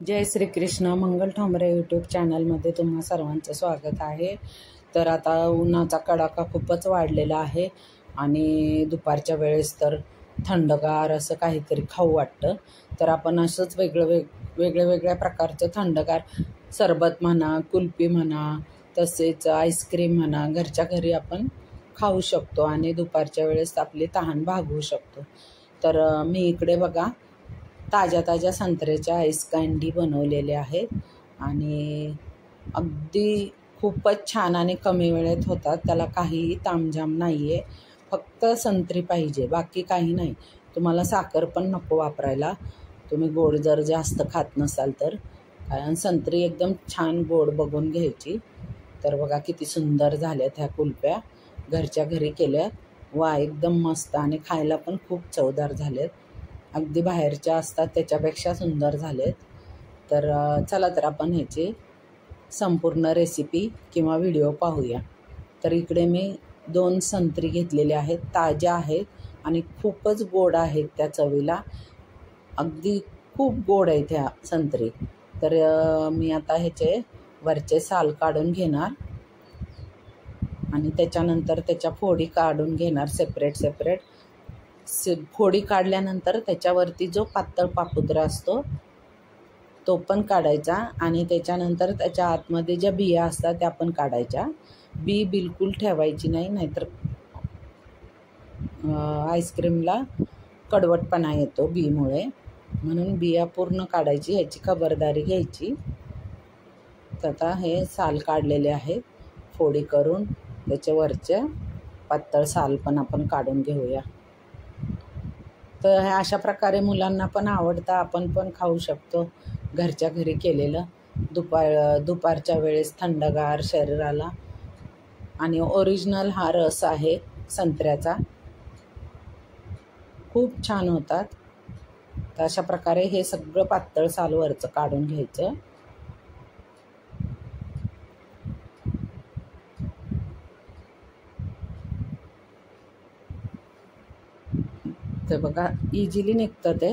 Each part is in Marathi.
जय श्री कृष्ण. मंगल ठोंबरे यूट्यूब चॅनलमध्ये तुम्हा सर्वांचं स्वागत आहे. तर आता उन्हाचा कडाका खूपच वाढलेला आहे आणि दुपारच्या वेळेस तर थंडगार असं काहीतरी खाऊ वाटतं. तर आपण असंच वेगळ्या प्रकारचं थंडगार सरबत म्हणा, कुल्फी म्हणा, तसेच आईस्क्रीम म्हणा, घरच्या घरी आपण खाऊ शकतो आणि दुपारच्या वेळेस आपली तहान भागवू शकतो. तर मी इकडे बघा ताज्या संत्र्याच्या आईस कँडी बनवलेल्या आहेत आणि अगदी खूपच छान आणि कमी वेळेत होतात. त्याला काहीही तामझाम नाही आहे. फक्त संत्री पाहिजे, बाकी काही नाही. तुम्हाला साखर पण नको वापरायला, तुम्ही गोड जर जास्त खात नसाल तर. कारण संत्री एकदम छान गोड बघून घ्यायची. तर बघा किती सुंदर झाल्यात ह्या कुल्फ्या, घरच्या घरी केल्या. वा, एकदम मस्त आणि खायला पण खूप चवदार झालेत. अगदी बाहेरच्या असतात त्याच्यापेक्षा सुंदर झालेत. तर चला तर आपण ह्याची संपूर्ण रेसिपी किंवा व्हिडिओ पाहूया. तर इकडे मी 2 संत्री घेतलेले आहेत, ताज्या आहेत आणि खूपच गोड आहेत त्या चवीला. अगदी खूप गोड आहेत ह्या संत्री. तर मी आता ह्याचे वरचे साल काढून घेणार आणि त्याच्यानंतर त्याच्या फोडी काढून घेणार सेपरेट. फोडी काढल्यानंतर त्याच्यावरती जो पातळ पापुद्रा असतो तो पण काढायचा आणि त्याच्यानंतर त्याच्या आतमध्ये ज्या बिया असतात त्या पण काढायच्या. बी बिलकुल ठेवायची नाही, नाहीतर आईस्क्रीमला कडवटपणा येतो बीमुळे. म्हणून बिया पूर्ण काढायची, ह्याची खबरदारी घ्यायची. तर आता हे साल काढलेले आहेत फोडी करून, त्याच्यावरचे पातळ साल पण आपण काढून घेऊया. तर हे अशा प्रकारे मुलांना पण आवडतं, आपण पण खाऊ शकतो घरच्या घरी केलेलं. दुपारच्या वेळेस थंडगार शरीराला. आणि ओरिजिनल हा रस आहे संत्र्याचा, खूप छान होतात. तर अशा प्रकारे हे सगळं पातळ सालवरचं काढून घ्यायचं. ते बघा इझिली निघतं ते.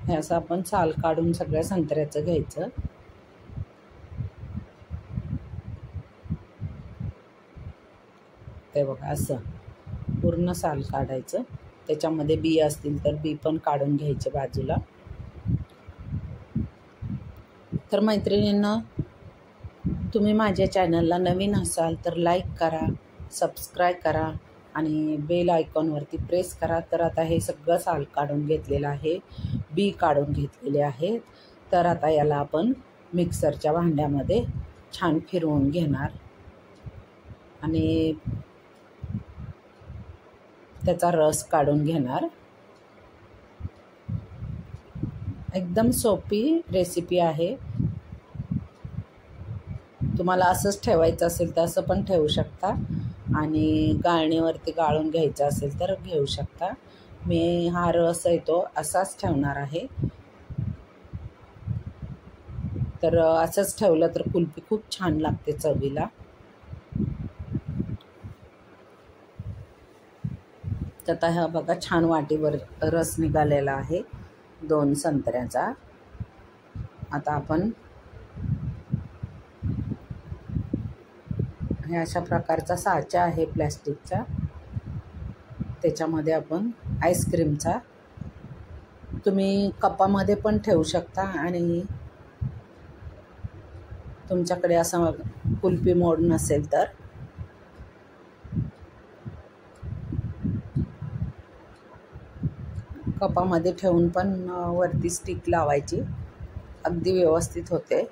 हे असं आपण साल काढून सगळ्या संत्र्याचं घ्यायचं. ते बघा असं पूर्ण साल काढायचं. त्याच्यामध्ये बी असतील तर बी पण काढून घ्यायचे बाजूला. तर मैत्रिणींनो, तुम्ही माझ्या चॅनलला नवीन असाल तर लाईक करा, सबस्क्राईब करा आणि बेल आयकॉनवरती प्रेस करा. तर आता हे सगळं साल काढून घेतलेलं आहे, बी काढून घेतलेले आहेत. तर आता याला आपण मिक्सरच्या भांड्यामध्ये छान फिरवून घेणार आणि त्याचा रस काढून घेणार. एकदम सोपी रेसिपी आहे. तुम्हाला असंच ठेवायचं असेल तर असं पण ठेवू शकता आणि गाळणीवरती गाळून घ्यायचं असेल तर घेऊ शकता. मी हा रस आहे तो असाच ठेवणार आहे. तर असंच ठेवलं तर कुल्फी खूप छान लागते चवीला. तर आता हा बघा छान वाटीवर रस निघालेला आहे 2 संत्र्याचा. आता आपण हे अशा प्रकारचा साचा आहे प्लॅस्टिकचा, त्याच्यामध्ये आपण आईस्क्रीमचा, तुम्ही कपामध्ये पण ठेवू शकता आणि तुमच्याकडे असं कुल्फी मोड नसेल तर कपामध्ये ठेवून पण वरती स्टिक लावायची, अगदी व्यवस्थित होते.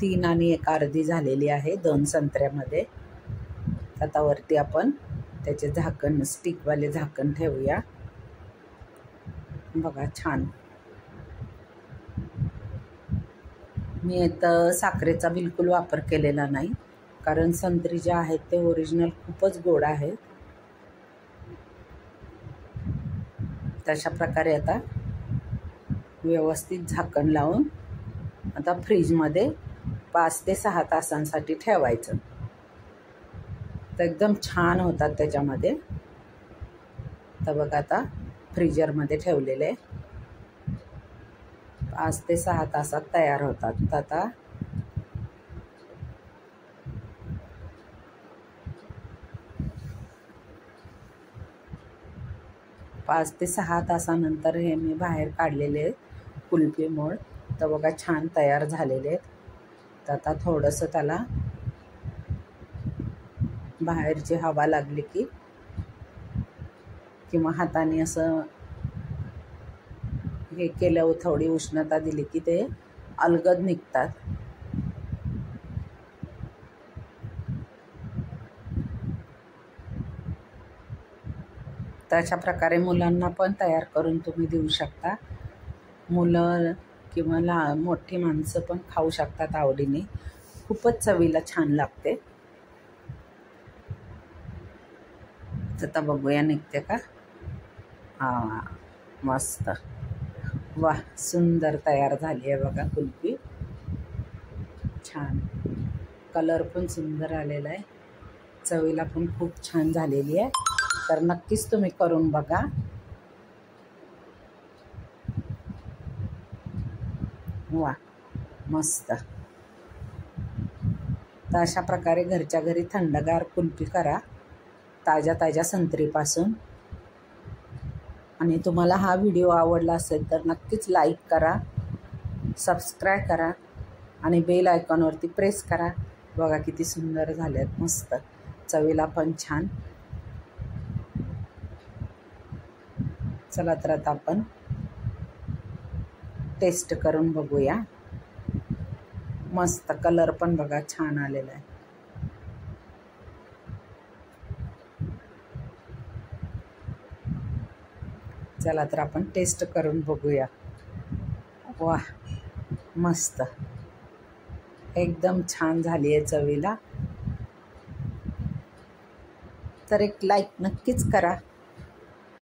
3 आणि 1 अर्धी झालेली आहे 2 संत्र्यामध्ये. आता वरती आपण त्याचे झाकण, स्टिकवाले झाकण ठेवूया. बघा छान. मी इथं साखरेचा बिलकुल वापर केलेला नाही, कारण संत्री जे आहेत ते ओरिजिनल खूपच गोड आहेत. तशा प्रकारे आता व्यवस्थित झाकण लावून आता फ्रीजमध्ये 5 ते 6 तासांसाठी ठेवायचं. तर एकदम छान होतात त्याच्यामध्ये. तर बघा आता फ्रीजरमध्ये ठेवलेले 5 ते 6 तासात तयार होतात. तर आता 5 ते 6 तासानंतर हे मी बाहेर काढलेले आहेत कुल्फी मोड. तर बघा छान तयार झालेले आहेत. तर आता थोडंसं त्याला बाहेरची हवा लागली की किंवा हाताने असं हे केल्यावर थोडी उष्णता दिली की ते अलगद निघतात. तर अशा प्रकारे मुलांना पण तयार करून तुम्ही देऊ शकता. मुलं किंवा मोठी माणसं पण खाऊ शकतात आवडीने. खूपच चवीला छान लागते. आता बघूया निघते का. हां, मस्त. वाह, सुंदर तयार झाली आहे बघा कुल्फी. छान कलर पण सुंदर आलेला आहे. चवीला पण खूप छान झालेली आहे. तर नक्कीच तुम्ही करून बघा. वा, मस्त. तर अशा प्रकारे घरच्या घरी थंडगार कुल्फी करा ताज्या ताज्या संत्रीपासून. आणि तुम्हाला हा व्हिडिओ आवडला असेल तर नक्कीच लाईक करा, सबस्क्राईब करा आणि बेल आयकॉनवरती प्रेस करा. बघा किती सुंदर झाले आहेत, मस्त. चवीला पण छान. चला तर आता आपण टेस्ट करून बघूया. मस्त कलर पण बघा छान आलेला आहे. चला तर आपण टेस्ट करून बघूया. वाह, मस्त. एकदम छान झाली आहे चवीला. तर एक लाईक नक्कीच करा.